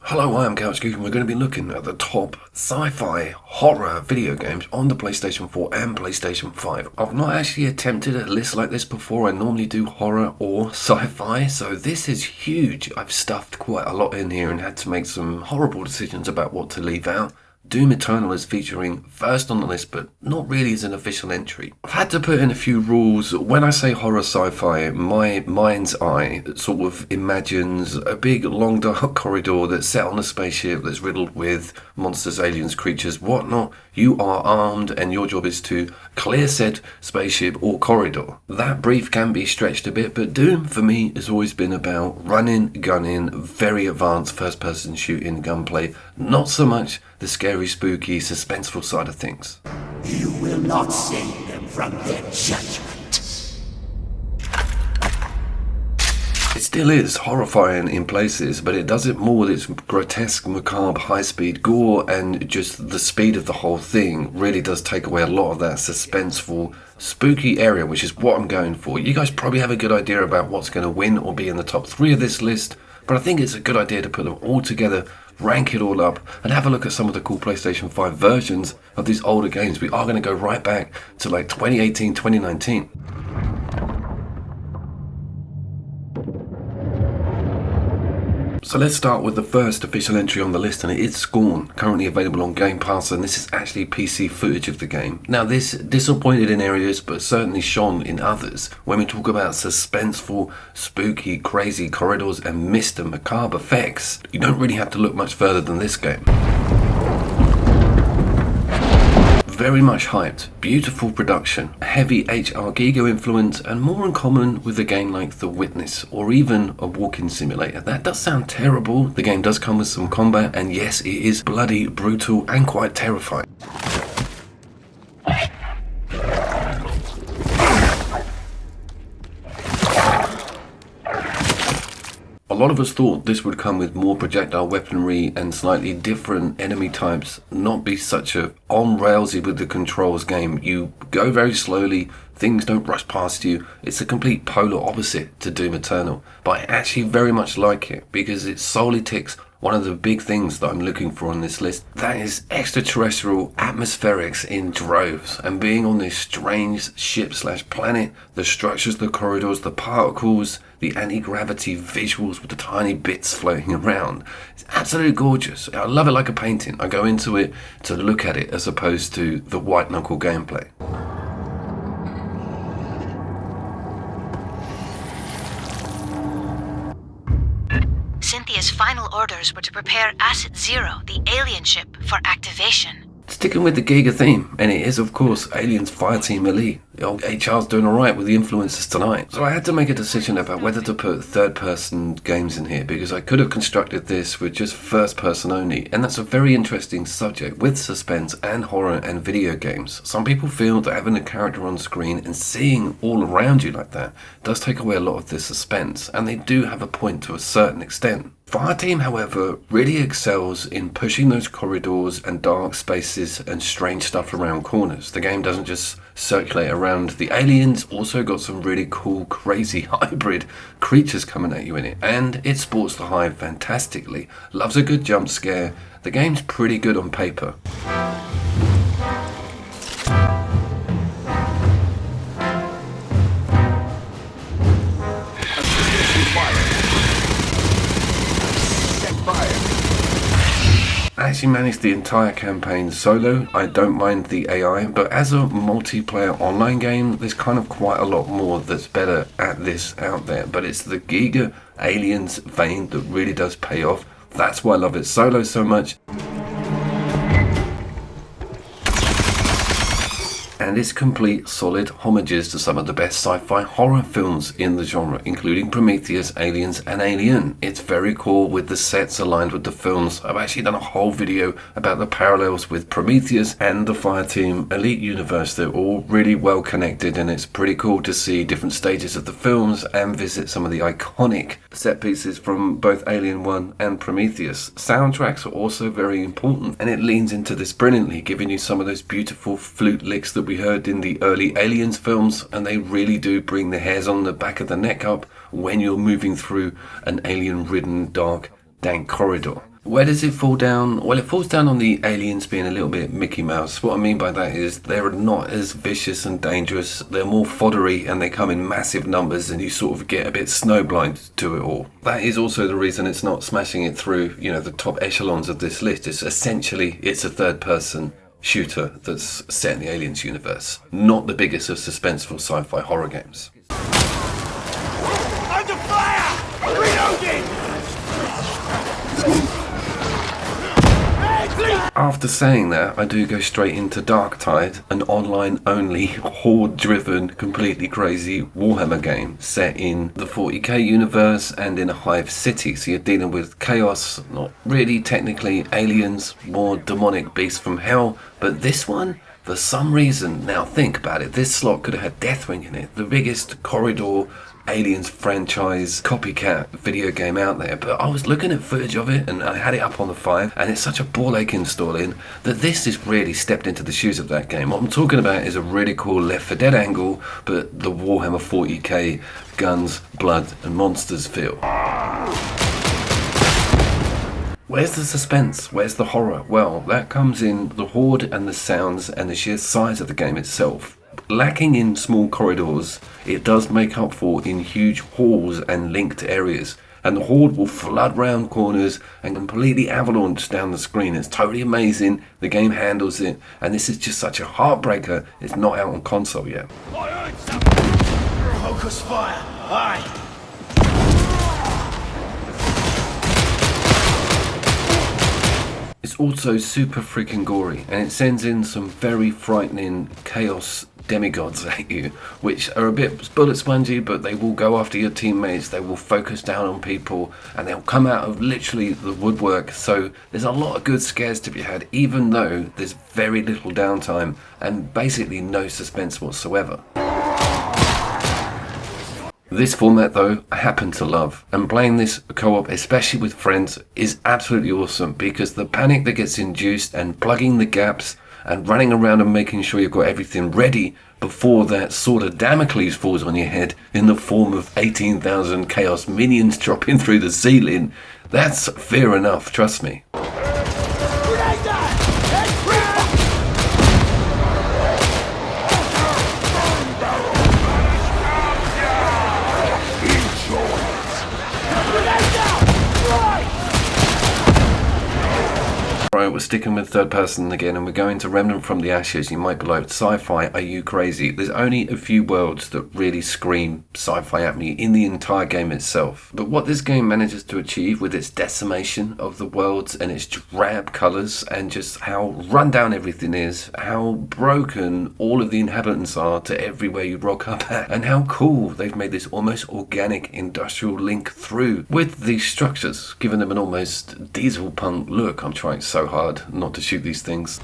Hello, I am Couchgeek and we're going to be looking at the top sci-fi horror video games on the PlayStation 4 and PlayStation 5. I've not actually attempted a list like this before. I normally do horror or sci-fi, so this is huge. I've stuffed quite a lot in here and had to make some horrible decisions about what to leave out. Doom Eternal is featuring first on the list, but not really as an official entry. I've had to put in a few rules. When I say horror sci-fi, my mind's eye sort of imagines a big, long, dark corridor that's set on a spaceship that's riddled with monsters, aliens, creatures, whatnot. You are armed and your job is to clear said spaceship or corridor. That brief can be stretched a bit, but Doom for me has always been about running, gunning, very advanced first-person shooting gunplay, not so much the scary, spooky, suspenseful side of things. You will not save them from their judgment. It still is horrifying in places, but it does it more with its grotesque, macabre, high-speed gore, and just the speed of the whole thing really does take away a lot of that suspenseful, spooky area, which is what I'm going for. You guys probably have a good idea about what's going to win or be in the top 3 of this list, but I think it's a good idea to put them all together, rank it all up, and have a look at some of the cool PlayStation 5 versions of these older games. We are going to go right back to like 2018, 2019. So let's start with the first official entry on the list, and it is Scorn, currently available on Game Pass, and this is actually PC footage of the game. Now this disappointed in areas, but certainly shone in others. When we talk about suspenseful, spooky, crazy corridors and mist and macabre effects, you don't really have to look much further than this game. Very much hyped, beautiful production, heavy HR Giga influence, and more in common with a game like The Witness, or even a walking simulator. That does sound terrible. The game does come with some combat, and yes, it is bloody, brutal, and quite terrifying. A lot of us thought this would come with more projectile weaponry and slightly different enemy types, not be such a on-railsy with the controls game. You go very slowly, things don't rush past you. It's a complete polar opposite to Doom Eternal, but I actually very much like it because it solely ticks one of the big things that I'm looking for on this list. That is extraterrestrial atmospherics in droves, and being on this strange ship/planet, the structures, the corridors, the particles, the anti-gravity visuals with the tiny bits floating around. It's absolutely gorgeous. I love it like a painting. I go into it to look at it as opposed to the white knuckle gameplay. Cynthia's final orders were to prepare Asset Zero, the alien ship, for activation. Sticking with the Giga theme, and it is of course Aliens Fireteam Elite. The old HR's doing alright with the influences tonight. So I had to make a decision about whether to put third-person games in here, because I could have constructed this with just first-person only, and that's a very interesting subject with suspense and horror and video games. Some people feel that having a character on screen and seeing all around you like that does take away a lot of the suspense, and they do have a point to a certain extent. Fireteam, however, really excels in pushing those corridors and dark spaces and strange stuff around corners. The game doesn't just circulate around. The aliens also got some really cool, crazy hybrid creatures coming at you in it, and it sports the hive fantastically. Loves a good jump scare. The game's pretty good on paper. I actually managed the entire campaign solo. I don't mind the AI, but as a multiplayer online game, there's kind of quite a lot more that's better at this out there. But it's the Giga Aliens vein that really does pay off. That's why I love it solo so much. And it's complete solid homages to some of the best sci-fi horror films in the genre, including Prometheus, Aliens, and Alien. It's very cool with the sets aligned with the films. I've actually done a whole video about the parallels with Prometheus and the Fireteam Elite universe. They're all really well connected, and it's pretty cool to see different stages of the films and visit some of the iconic set pieces from both Alien 1 and Prometheus. Soundtracks are also very important, and it leans into this brilliantly, giving you some of those beautiful flute licks that we heard in the early Aliens films, and they really do bring the hairs on the back of the neck up when you're moving through an alien-ridden, dark, dank corridor. Where does it fall down? Well, it falls down on the aliens being a little bit Mickey Mouse. What I mean by that is they're not as vicious and dangerous. They're more foddery and they come in massive numbers and you sort of get a bit snowblind to it all. That is also the reason it's not smashing it through, the top echelons of this list. It's a third person shooter that's set in the Aliens universe. Not the biggest of suspenseful sci-fi horror games. Under fire! Reloading! After saying that, I do go straight into Darktide, an online-only, horde-driven, completely crazy Warhammer game set in the 40k universe and in a hive city. So you're dealing with chaos, not really technically aliens, more demonic beasts from hell, but this one, for some reason, now think about it, this slot could have had Deathwing in it, the biggest corridor Aliens franchise copycat video game out there, but I was looking at footage of it and I had it up on the 5 and it's such a ball ache installing that this has really stepped into the shoes of that game. What I'm talking about is a really cool Left 4 Dead angle, but the Warhammer 40k guns, blood and monsters feel. Where's the suspense? Where's the horror? Well, that comes in the horde and the sounds and the sheer size of the game itself. Lacking in small corridors, it does make up for in huge halls and linked areas. And the horde will flood round corners and completely avalanche down the screen. It's totally amazing. The game handles it. And this is just such a heartbreaker. It's not out on console yet. I heard something! Focus fire! Aye! It's also super freaking gory, and it sends in some very frightening chaos demigods at you, which are a bit bullet spongy, but they will go after your teammates, they will focus down on people, and they'll come out of literally the woodwork. So there's a lot of good scares to be had, even though there's very little downtime and basically no suspense whatsoever. This format though, I happen to love, and playing this co-op, especially with friends, is absolutely awesome because the panic that gets induced and plugging the gaps and running around and making sure you've got everything ready before that sword of Damocles falls on your head in the form of 18,000 chaos minions dropping through the ceiling, that's fear enough, trust me. Right, we're sticking with third person again and we're going to Remnant from the Ashes. You might be like, sci-fi, are you crazy? There's only a few worlds that really scream sci-fi at me in the entire game itself. But what this game manages to achieve with its decimation of the worlds and its drab colours and just how rundown everything is, how broken all of the inhabitants are to everywhere you rock up at, and how cool they've made this almost organic industrial link through with these structures, giving them an almost diesel punk look. I'm trying so hard not to shoot these things.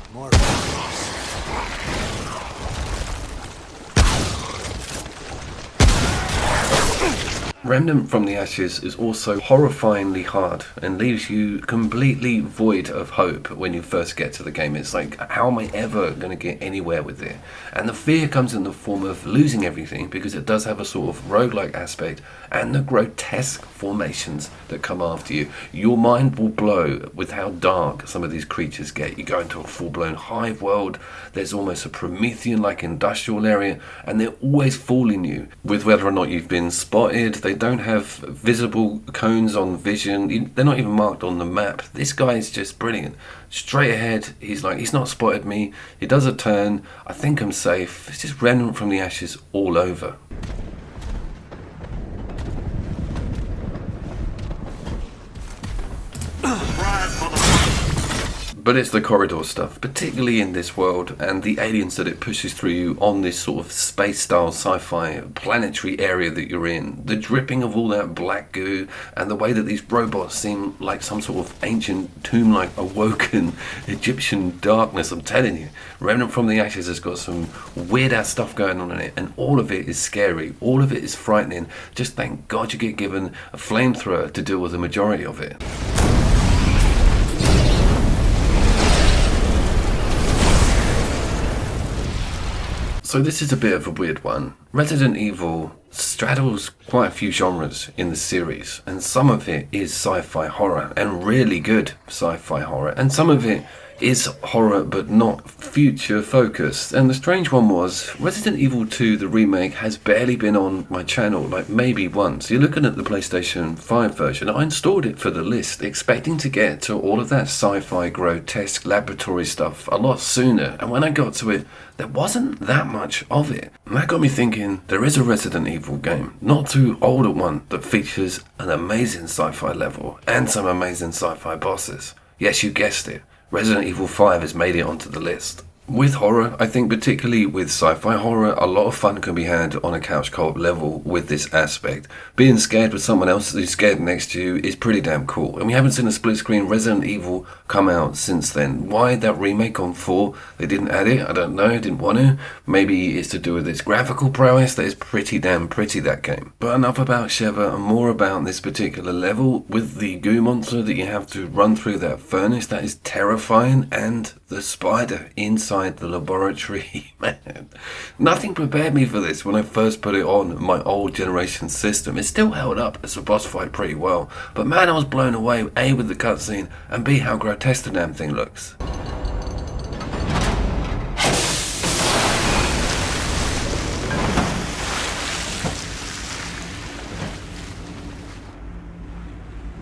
Remnant from the Ashes is also horrifyingly hard and leaves you completely void of hope when you first get to the game. It's like, how am I ever going to get anywhere with it? And the fear comes in the form of losing everything, because it does have a sort of roguelike aspect, and the grotesque formations that come after you. Your mind will blow with how dark some of these creatures get. You go into a full-blown hive world, there's almost a Promethean-like industrial area, and they're always fooling you with whether or not you've been spotted. They don't have visible cones on vision. They're not even marked on the map. This guy is just brilliant. Straight ahead, he's not spotted me. He does a turn. I think I'm safe. It's just Remnant from the Ashes all over. But it's the corridor stuff, particularly in this world, and the aliens that it pushes through you on this sort of space-style sci-fi planetary area that you're in. The dripping of all that black goo, and the way that these robots seem like some sort of ancient tomb-like awoken Egyptian darkness. I'm telling you, Remnant from the Ashes has got some weird-ass stuff going on in it, and all of it is scary. All of it is frightening. Just thank God you get given a flamethrower to deal with the majority of it. So this is a bit of a weird one. Resident Evil straddles quite a few genres in the series, and some of it is sci-fi horror, and really good sci-fi horror, and some of it is horror but not future focused. And the strange one was Resident Evil 2, the remake, has barely been on my channel, like maybe once. You're looking at the PlayStation 5 version. I installed it for the list, expecting to get to all of that sci-fi grotesque laboratory stuff a lot sooner, and when I got to it, there wasn't that much of it. And that got me thinking, there is a Resident Evil game, not too old a one, that features an amazing sci-fi level and some amazing sci-fi bosses. Yes, you guessed it. Resident Evil 5 has made it onto the list. With horror, I think particularly with sci-fi horror, a lot of fun can be had on a couch co-op level with this aspect. Being scared with someone else who's scared next to you is pretty damn cool. And we haven't seen a split screen Resident Evil come out since then. Why that remake on 4? They didn't add it, I don't know, didn't want to. Maybe it's to do with its graphical prowess. That is pretty damn pretty, that game. But enough about Sheva and more about this particular level with the goo monster that you have to run through that furnace. That is terrifying, and the spider inside the laboratory. Man, nothing prepared me for this when I first put it on my old generation system. It still held up as a boss fight pretty well, but man, I was blown away, A, with the cutscene, and B, how grotesque the damn thing looks.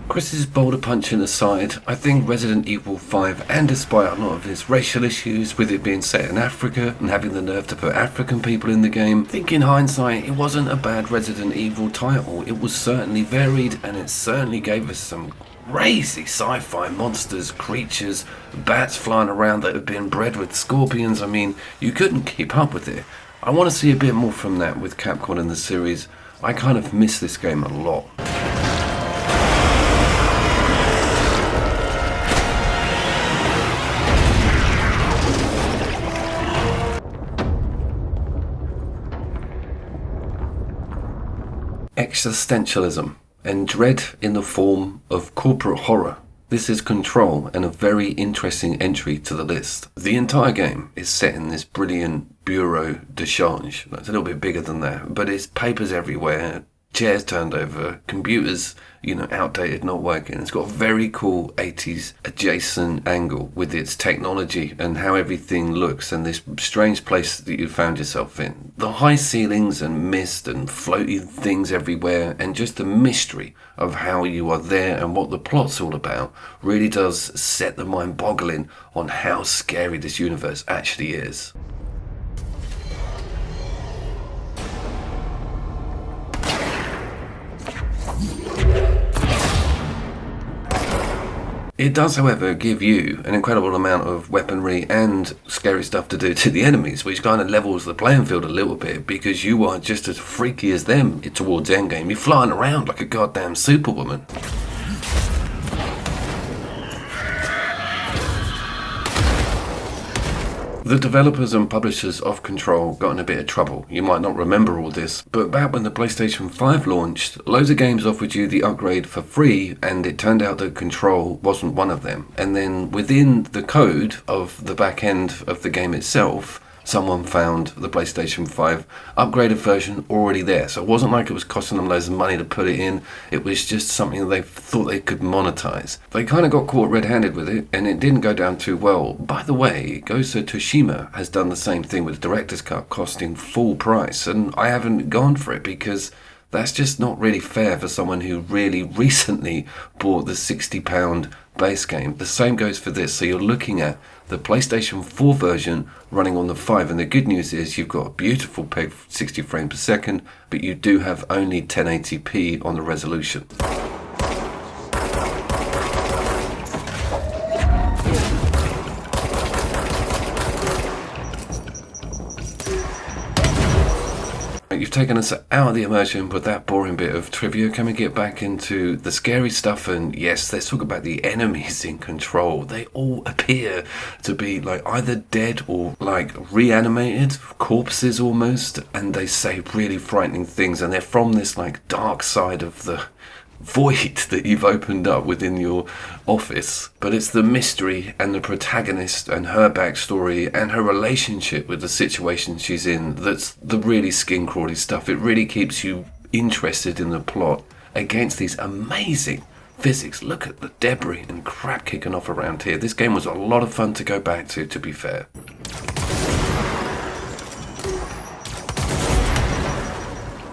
Chris's boulder punching aside, I think Resident Evil 5, and despite a lot of its racial issues with it being set in Africa and having the nerve to put African people in the game, I think in hindsight it wasn't a bad Resident Evil title. It was certainly varied, and it certainly gave us some crazy sci-fi monsters, creatures, bats flying around that have been bred with scorpions. I mean, you couldn't keep up with it. I want to see a bit more from that with Capcom in the series. I kind of miss this game a lot. Existentialism and dread in the form of corporate horror. This is Control, and a very interesting entry to the list. The entire game is set in this brilliant bureau de change. It's a little bit bigger than that, but it's papers everywhere, chairs turned over, computers, outdated, not working. It's got a very cool 80s adjacent angle with its technology and how everything looks, and this strange place that you found yourself in. The high ceilings and mist and floating things everywhere, and just the mystery of how you are there and what the plot's all about really does set the mind boggling on how scary this universe actually is. It does, however, give you an incredible amount of weaponry and scary stuff to do to the enemies, which kind of levels the playing field a little bit, because you are just as freaky as them towards endgame. You're flying around like a goddamn superwoman. The developers and publishers of Control got in a bit of trouble. You might not remember all this, but back when the PlayStation 5 launched, loads of games offered you the upgrade for free, and it turned out that Control wasn't one of them. And then within the code of the back end of the game itself, someone found the PlayStation 5 upgraded version already there. So it wasn't like it was costing them loads of money to put it in. It was just something that they thought they could monetize. They kind of got caught red-handed with it, and it didn't go down too well. By the way, Ghost of Tsushima has done the same thing with the Director's Cut costing full price, and I haven't gone for it because that's just not really fair for someone who really recently bought the £60 base game. The same goes for this. So you're looking at the PlayStation 4 version running on the 5, and the good news is you've got a beautiful 60 frames per second, but you do have only 1080p on the resolution. You've taken us out of the immersion with that boring bit of trivia. Can we get back into the scary stuff? And yes, let's talk about the enemies in Control. They all appear to be either dead or reanimated corpses almost, and they say really frightening things, and they're from this dark side of the void that you've opened up within your office. But it's the mystery and the protagonist and her backstory and her relationship with the situation she's in that's the really skin crawly stuff. It really keeps you interested in the plot against these amazing physics. Look at the debris and crap kicking off around here. This game was a lot of fun to go back to be fair.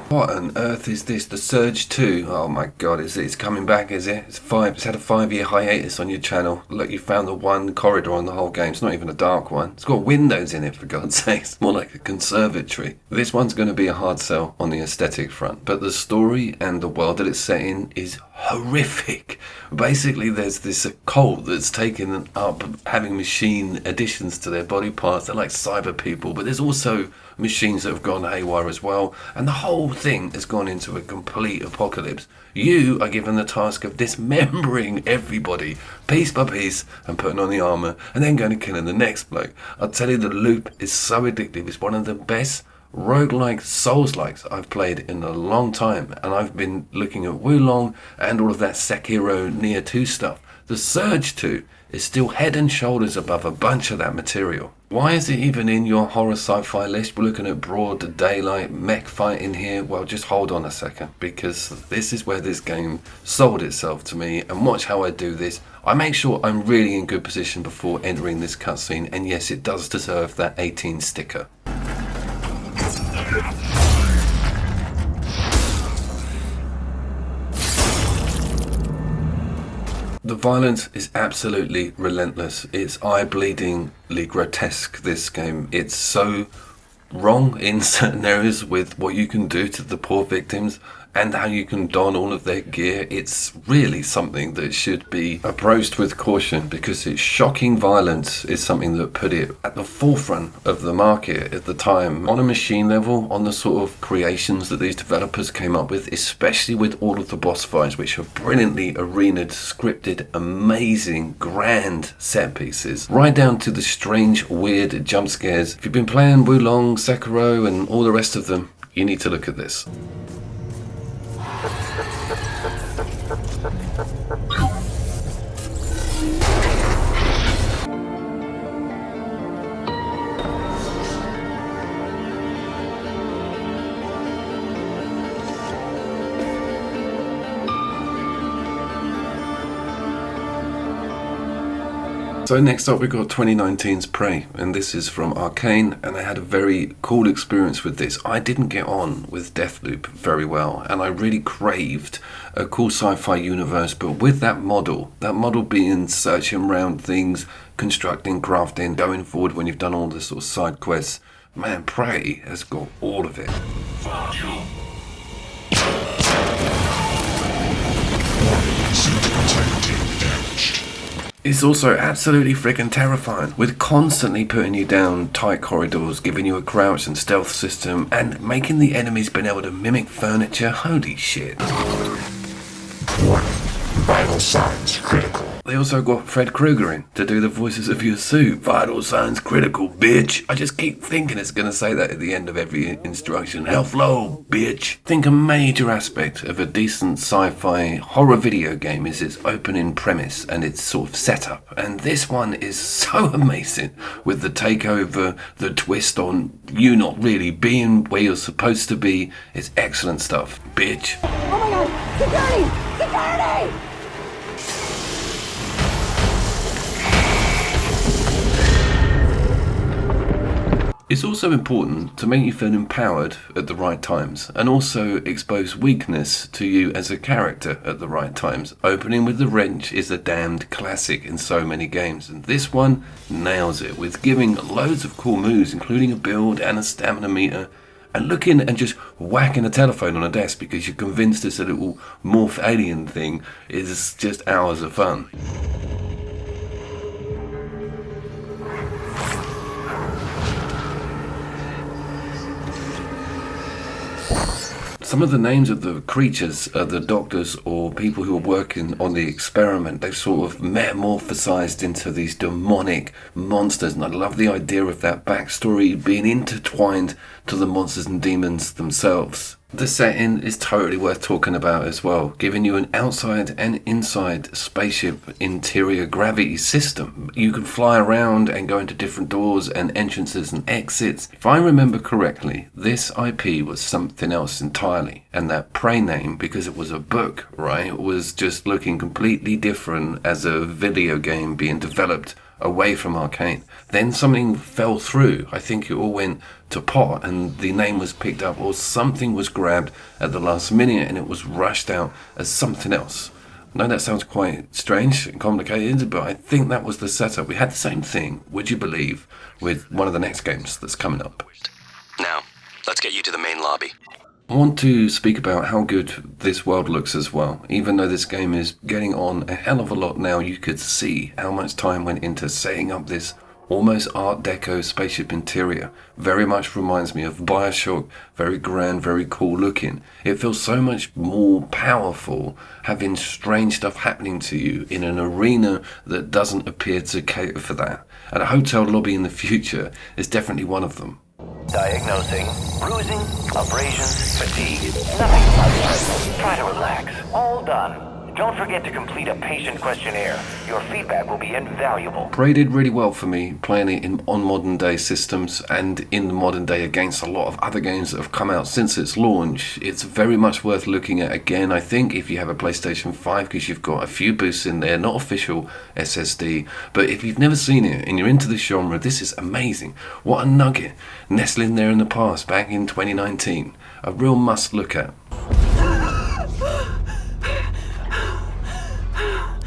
What on earth is this? The Surge 2? Oh my god, it's coming back, is it? It's had a 5-year hiatus on your channel. Look, you found the one corridor on the whole game. It's not even a dark one. It's got windows in it, for God's sake. It's more like a conservatory. This one's going to be a hard sell on the aesthetic front, but the story and the world that it's set in is horrific. Basically, there's this cult that's taken up having machine additions to their body parts. They're like cyber people, but there's also machines that have gone haywire as well, and the whole thing has gone into a complete apocalypse. You are given the task of dismembering everybody piece by piece and putting on the armor and then going to killing the next bloke. I'll tell you, the loop is so addictive. It's one of the best roguelike Souls-likes I've played in a long time, and I've been looking at Wulong and all of that Sekiro Nier 2 stuff. The Surge 2 is still head and shoulders above a bunch of that material. Why is it even in your horror sci-fi list? We're looking at broad daylight mech fighting here. Well, just hold on a second, because this is where this game sold itself to me. And watch how I do this. I make sure I'm really in good position before entering this cutscene, and yes, it does deserve that 18 sticker. The violence is absolutely relentless. It's eye-bleedingly grotesque, this game. It's so wrong in certain areas with what you can do to the poor victims and how you can don all of their gear. It's really something that should be approached with caution, because its shocking violence is something that put it at the forefront of the market at the time. On a machine level, on the sort of creations that these developers came up with, especially with all of the boss fights, which are brilliantly arenaed, scripted, amazing, grand set pieces, right down to the strange, weird jump scares. If you've been playing Wulong, Sekiro, and all the rest of them, you need to look at this. So next up we've got 2019's Prey, and this is from Arcane, and I had a very cool experience with this. I didn't get on with Deathloop very well, and I really craved a cool sci-fi universe, but with that model being searching around things, constructing, crafting, going forward when you've done all the sort of side quests, man, Prey has got all of it. It's also absolutely freaking terrifying, with constantly putting you down tight corridors, giving you a crouch and stealth system, and making the enemies being able to mimic furniture. Holy shit. Vital signs critical. They also got Fred Krueger in to do the voices of your suit. Vital signs critical, bitch. I just keep thinking it's going to say that at the end of every instruction. Health low, bitch. I think a major aspect of a decent sci-fi horror video game is its opening premise and its sort of setup. And this one is so amazing, with the takeover, the twist on you not really being where you're supposed to be. It's excellent stuff, bitch. Oh my god! Security! Security! It's also important to make you feel empowered at the right times, and also expose weakness to you as a character at the right times. Opening with the wrench is a damned classic in so many games, and this one nails it with giving loads of cool moves, including a build and a stamina meter, and looking and just whacking a telephone on a desk because you're convinced it's a little morph alien thing is just hours of fun. Some of the names of the creatures are the doctors or people who are working on the experiment. They've sort of metamorphosized into these demonic monsters, and I love the idea of that backstory being intertwined to the monsters and demons themselves. The setting is totally worth talking about as well, giving you an outside and inside spaceship interior gravity system. You can fly around and go into different doors and entrances and exits. If I remember correctly, this IP was something else entirely, and that Prey name, because it was a book, right, was just looking completely different as a video game being developed away from Arcane. Then something fell through. I think it all went to pot and the name was picked up, or something was grabbed at the last minute and it was rushed out as something else. I know that sounds quite strange and complicated, but I think that was the setup. We had the same thing, would you believe, with one of the next games that's coming up. Now, let's get you to the main lobby. I want to speak about how good this world looks as well. Even though this game is getting on a hell of a lot now, you could see how much time went into setting up this almost Art Deco spaceship interior. Very much reminds me of BioShock, very grand, very cool looking. It feels so much more powerful having strange stuff happening to you in an arena that doesn't appear to cater for that. And a hotel lobby in the future is definitely one of them. Diagnosing bruising, abrasions, fatigue. Nothing much. Try to relax. All done. Don't forget to complete a patient questionnaire. Your feedback will be invaluable. Prey did really well for me, playing it on modern day systems and in the modern day against a lot of other games that have come out since its launch. It's very much worth looking at again, I think, if you have a PlayStation 5, because you've got a few boosts in there, not official SSD, but if you've never seen it and you're into this genre, this is amazing. What a nugget, nestling there in the past, back in 2019. A real must look at.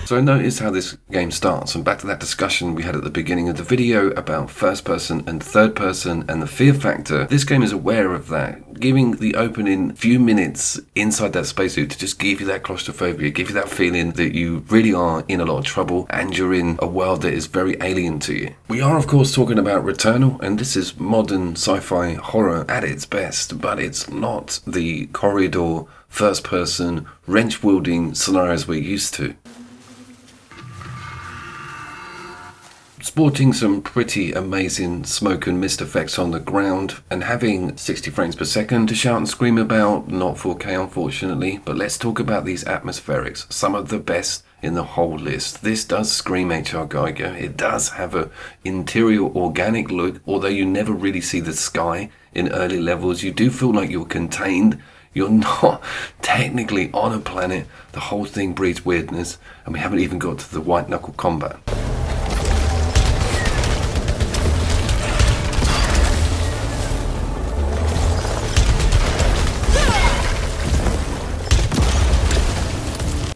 So notice how this game starts, and back to that discussion we had at the beginning of the video about first person and third person and the fear factor. This game is aware of that, giving the opening few minutes inside that spacesuit to just give you that claustrophobia, give you that feeling that you really are in a lot of trouble and you're in a world that is very alien to you. We are of course talking about Returnal, and this is modern sci-fi horror at its best, but it's not the corridor, first person, wrench wielding scenarios we're used to. Sporting some pretty amazing smoke and mist effects on the ground, and having 60 frames per second to shout and scream about, not 4K unfortunately, but let's talk about these atmospherics, some of the best in the whole list. This does scream H.R. Geiger. It does have a interior organic look, although you never really see the sky in early levels. You do feel like you're contained. You're not technically on a planet. The whole thing breeds weirdness, and we haven't even got to the white knuckle combat.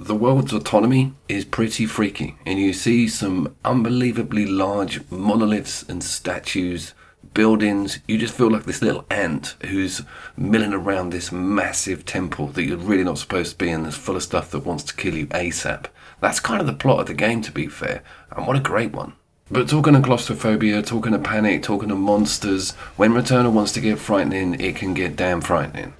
The world's autonomy is pretty freaky, and you see some unbelievably large monoliths and statues, buildings. You just feel like this little ant who's milling around this massive temple that you're really not supposed to be in, that's full of stuff that wants to kill you ASAP. That's kind of the plot of the game, to be fair, and what a great one. But talking of claustrophobia, talking of panic, talking of monsters, when Returnal wants to get frightening, it can get damn frightening.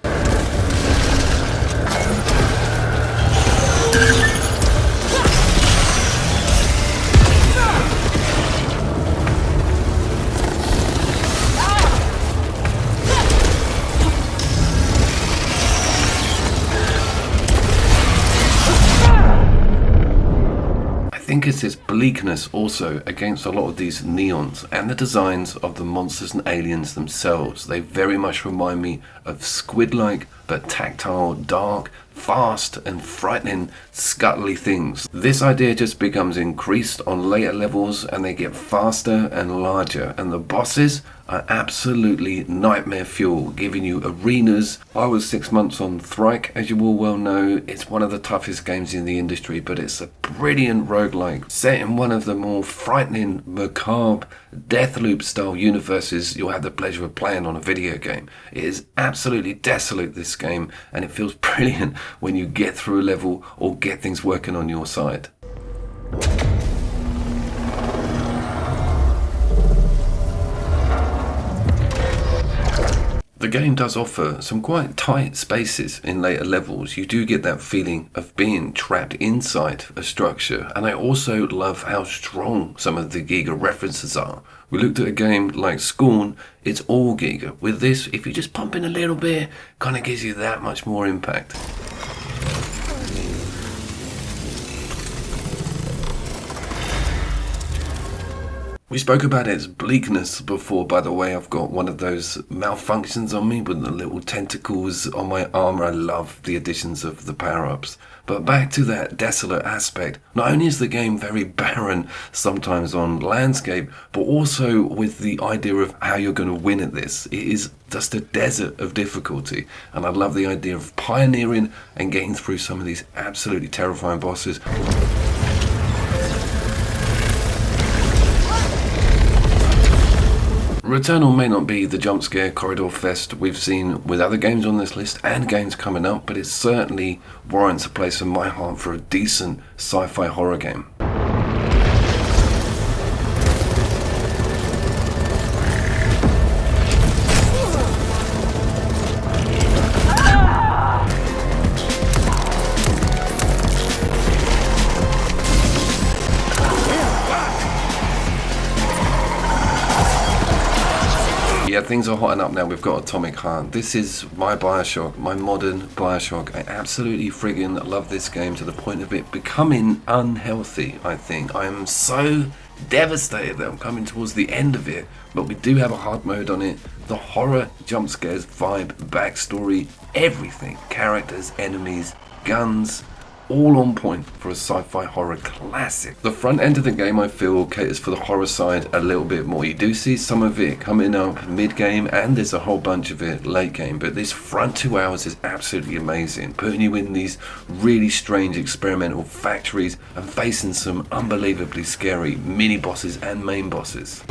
I think it's this bleakness also against a lot of these neons and the designs of the monsters and aliens themselves. They very much remind me of squid-like but tactile, dark, fast and frightening, scuttly things. This idea just becomes increased on later levels, and they get faster and larger, and the bosses are absolutely nightmare fuel, giving you arenas. I was 6 months on Thrike, as you all well know. It's one of the toughest games in the industry, but it's a brilliant roguelike set in one of the more frightening, macabre, Deathloop style universes you'll have the pleasure of playing on a video game. It is absolutely desolate, this game, and it feels brilliant when you get through a level or get things working on your side. The game game does offer some quite tight spaces in later levels. You do get that feeling of being trapped inside a structure, and I also love how strong some of the Giga references are. We looked at a game like Scorn, it's all Giga. With this, if you just pump in a little bit, kind of gives you that much more impact. We spoke about its bleakness before, by the way. I've got one of those malfunctions on me with the little tentacles on my armor. I love the additions of the power-ups. But back to that desolate aspect. Not only is the game very barren, sometimes on landscape, but also with the idea of how you're going to win at this. It is just a desert of difficulty. And I love the idea of pioneering and getting through some of these absolutely terrifying bosses. Returnal may not be the jump scare corridor fest we've seen with other games on this list and games coming up, but it certainly warrants a place in my heart for a decent sci-fi horror game. Yeah, things are hotting up now. We've got Atomic Heart. This is my Bioshock, my modern Bioshock. I absolutely friggin' love this game to the point of it becoming unhealthy, I think. I am so devastated that I'm coming towards the end of it, but we do have a hard mode on it. The horror, jump scares, vibe, backstory, everything. Characters, enemies, guns, all on point for a sci-fi horror classic. The front end of the game, I feel, caters for the horror side a little bit more. You do see some of it coming up mid-game, and there's a whole bunch of it late game, but this front 2 hours is absolutely amazing, putting you in these really strange experimental factories and facing some unbelievably scary mini-bosses and main bosses.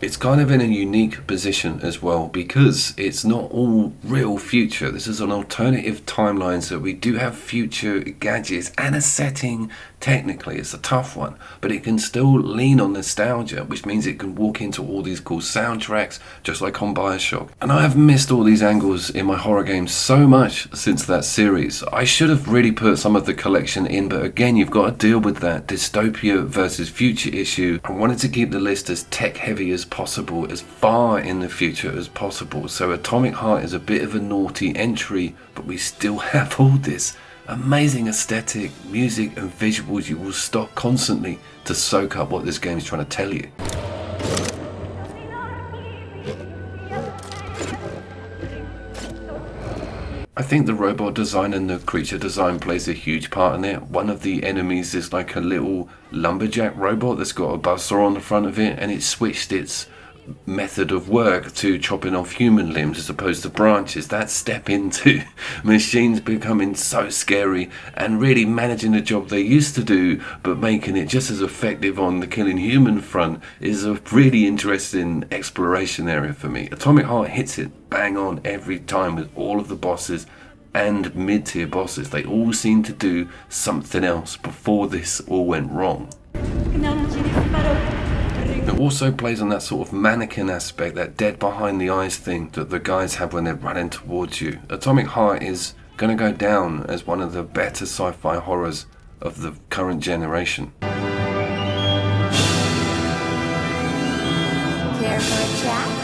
It's kind of in a unique position as well, because it's not all real future. This is an alternative timeline, so we do have future gadgets and a setting. Technically, it's a tough one, but it can still lean on nostalgia, which means it can walk into all these cool soundtracks, just like on Bioshock. And I have missed all these angles in my horror games so much since that series. I should have really put some of the collection in, but again, you've got to deal with that dystopia versus future issue. I wanted to keep the list as tech heavy as possible, as far in the future as possible. So Atomic Heart is a bit of a naughty entry, but we still have all this amazing aesthetic, music and visuals. You will stop constantly to soak up what this game is trying to tell you. I think the robot design and the creature design plays a huge part in it. One of the enemies is like a little lumberjack robot that's got a buzzsaw on the front of it, and it switched its method of work to chopping off human limbs as opposed to branches. That step into machines becoming so scary and really managing the job they used to do but making it just as effective on the killing human front is a really interesting exploration area for me. Atomic Heart hits it bang on every time with all of the bosses and mid-tier bosses. They all seem to do something else before this all went wrong. It also plays on that sort of mannequin aspect, that dead behind the eyes thing that the guys have when they're running towards you. Atomic Heart is going to go down as one of the better sci-fi horrors of the current generation. Care for a chat?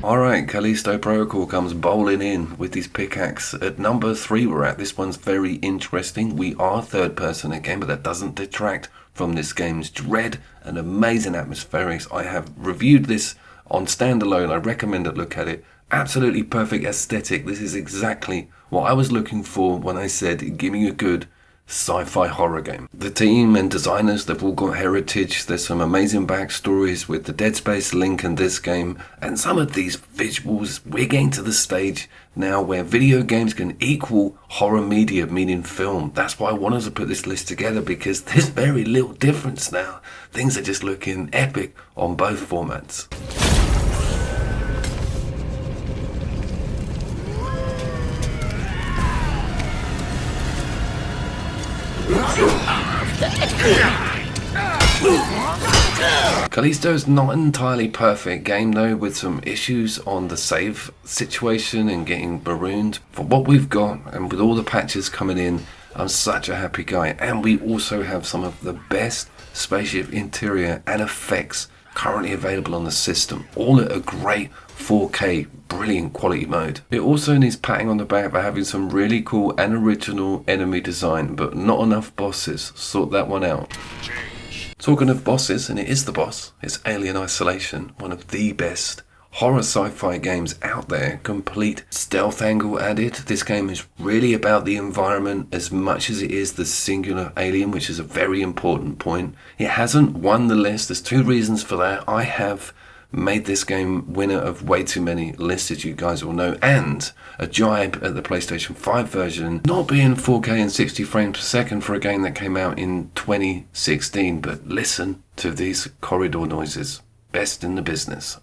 Alright, Callisto Protocol comes bowling in with his pickaxe. At number 3 we're at. This one's very interesting. We are third person again, but that doesn't detract from this game's dread and amazing atmospherics. I have reviewed this on standalone. I recommend a look at it. Absolutely perfect aesthetic. This is exactly what I was looking for when I said give me a good sci-fi horror game. The team and designers, they've all got heritage. There's some amazing backstories with the Dead Space link in this game, and some of these visuals. We're getting to the stage now where video games can equal horror media, meaning film. That's why I wanted to put this list together, because there's very little difference now. Things are just looking epic on both formats. Callisto is not an entirely perfect game though, with some issues on the save situation and getting marooned. For what we've got, and with all the patches coming in, I'm such a happy guy. And we also have some of the best spaceship interior and effects currently available on the system, all at a great 4K brilliant quality mode. It also needs patting on the back for having some really cool and original enemy design, but not enough bosses. Sort that one out. Talking of bosses, and it is the boss, it's Alien Isolation, one of the best horror sci-fi games out there. Complete stealth angle added. This game is really about the environment as much as it is the singular alien, which is a very important point. It hasn't won the list. There's two reasons for that. I have made this game winner of way too many lists, as you guys all know, and a jibe at the PlayStation 5 version not being 4K and 60 frames per second for a game that came out in 2016. But listen to these corridor noises. Best in the business.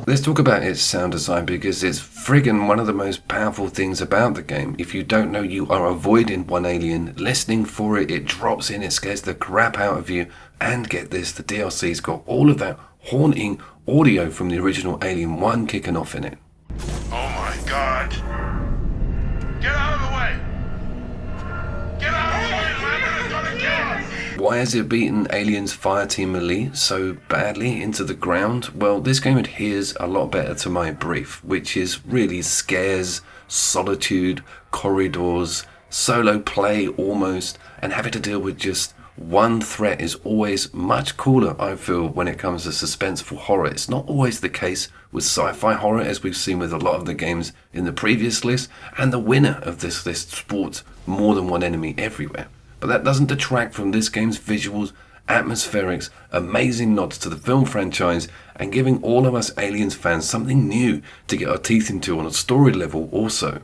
Let's talk about its sound design, because it's friggin' one of the most powerful things about the game. If you don't know, you are avoiding one alien, listening for it, it drops in, it scares the crap out of you. And get this, the DLC's got all of that haunting audio from the original Alien 1 kicking off in it. Oh my god. Get out of the way! Get out of the way, Remnant is gonna kill us! Why has it beaten Alien's Fireteam Elite so badly into the ground? Well, this game adheres a lot better to my brief, which is really scares, solitude, corridors, solo play almost, and having to deal with just one threat is always much cooler, I feel, when it comes to suspenseful horror. It's not always the case with sci-fi horror, as we've seen with a lot of the games in the previous list, and the winner of this list sports more than one enemy everywhere. But that doesn't detract from this game's visuals, atmospherics, amazing nods to the film franchise, and giving all of us Aliens fans something new to get our teeth into on a story level also.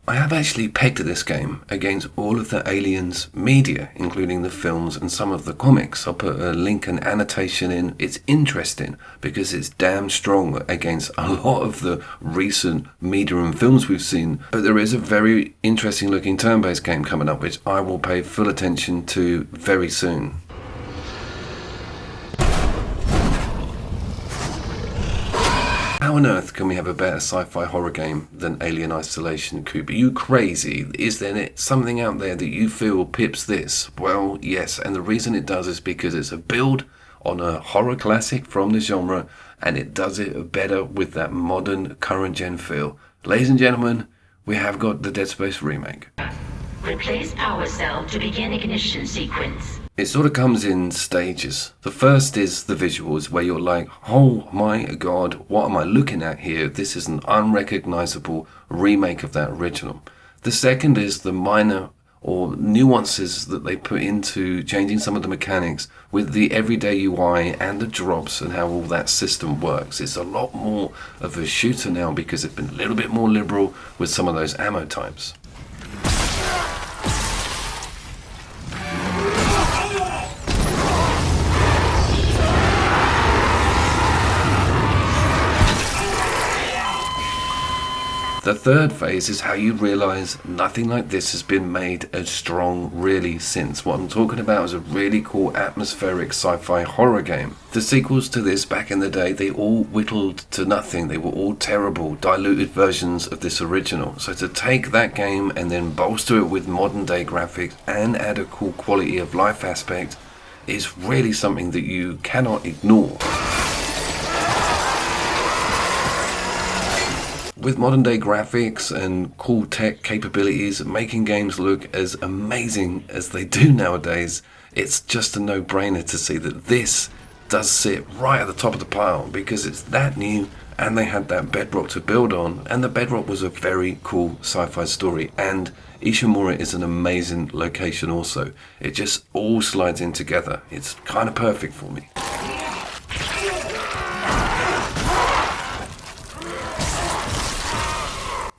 I have actually pegged this game against all of the Aliens media, including the films and some of the comics. I'll put a link and annotation in. It's interesting because it's damn strong against a lot of the recent media and films we've seen. But there is a very interesting looking turn-based game coming up, which I will pay full attention to very soon. How on earth can we have a better sci-fi horror game than Alien Isolation, Coop? Are you crazy? Is there something out there that you feel pips this? Well, yes, and the reason it does is because it's a build on a horror classic from the genre, and it does it better with that modern, current-gen feel. Ladies and gentlemen, we have got the Dead Space remake. Replace power cell to begin ignition sequence. It sort of comes in stages. The first is the visuals, where you're like, oh my god, what am I looking at here? This is an unrecognizable remake of that original. The second is the minor or nuances that they put into changing some of the mechanics with the everyday UI and the drops and how all that system works. It's a lot more of a shooter now because it's been a little bit more liberal with some of those ammo types. The third phase is how you realise nothing like this has been made as strong really since. What I'm talking about is a really cool atmospheric sci-fi horror game. The sequels to this back in the day, they all whittled to nothing. They were all terrible, diluted versions of this original. So to take that game and then bolster it with modern day graphics and add a cool quality of life aspect is really something that you cannot ignore. With modern day graphics and cool tech capabilities, making games look as amazing as they do nowadays, it's just a no-brainer to see that this does sit right at the top of the pile because it's that new and they had that bedrock to build on, and the bedrock was a very cool sci-fi story, and Ishimura is an amazing location also. It just all slides in together. It's kind of perfect for me.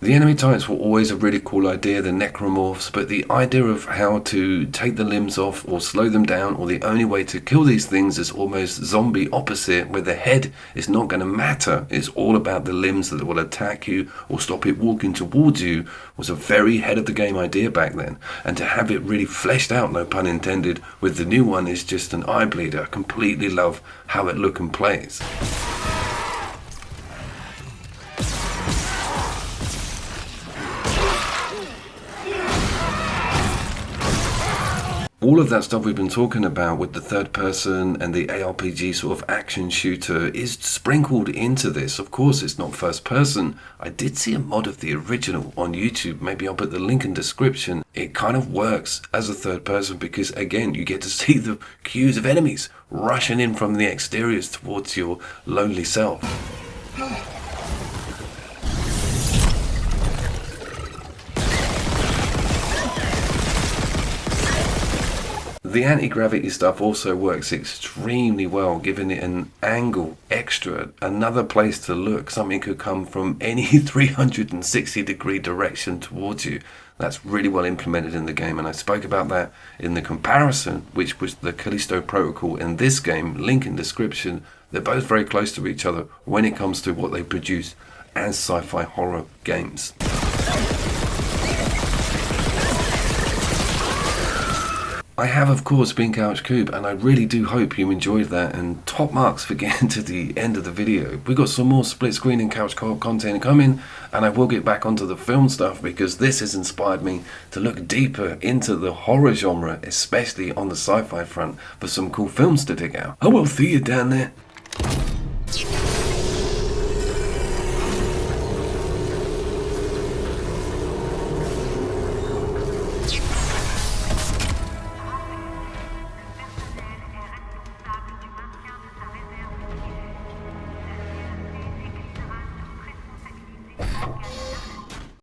The enemy types were always a really cool idea, the necromorphs, but the idea of how to take the limbs off or slow them down, or the only way to kill these things is almost zombie opposite, where the head is not going to matter. It's all about the limbs that will attack you or stop it walking towards you, was a very head of the game idea back then. And to have it really fleshed out, no pun intended, with the new one is just an eye bleeder. I completely love how it looks and plays. All of that stuff we've been talking about with the third person and the ARPG sort of action shooter is sprinkled into this. Of course, it's not first person. I did see a mod of the original on YouTube. Maybe I'll put the link in description. It kind of works as a third person because, again, you get to see the queues of enemies rushing in from the exteriors towards your lonely self. The anti-gravity stuff also works extremely well, giving it an angle extra, another place to look. Something could come from any 360-degree direction towards you. That's really well implemented in the game, and I spoke about that in the comparison, which was the Callisto Protocol in this game. Link in description. They're both very close to each other when it comes to what they produce as sci-fi horror games. I have, of course, been Couch Coop, and I really do hope you enjoyed that, and top marks for getting to the end of the video. We've got some more split screen and couch co-op content coming, and I will get back onto the film stuff because this has inspired me to look deeper into the horror genre, especially on the sci-fi front, for some cool films to dig out. I will see you down there.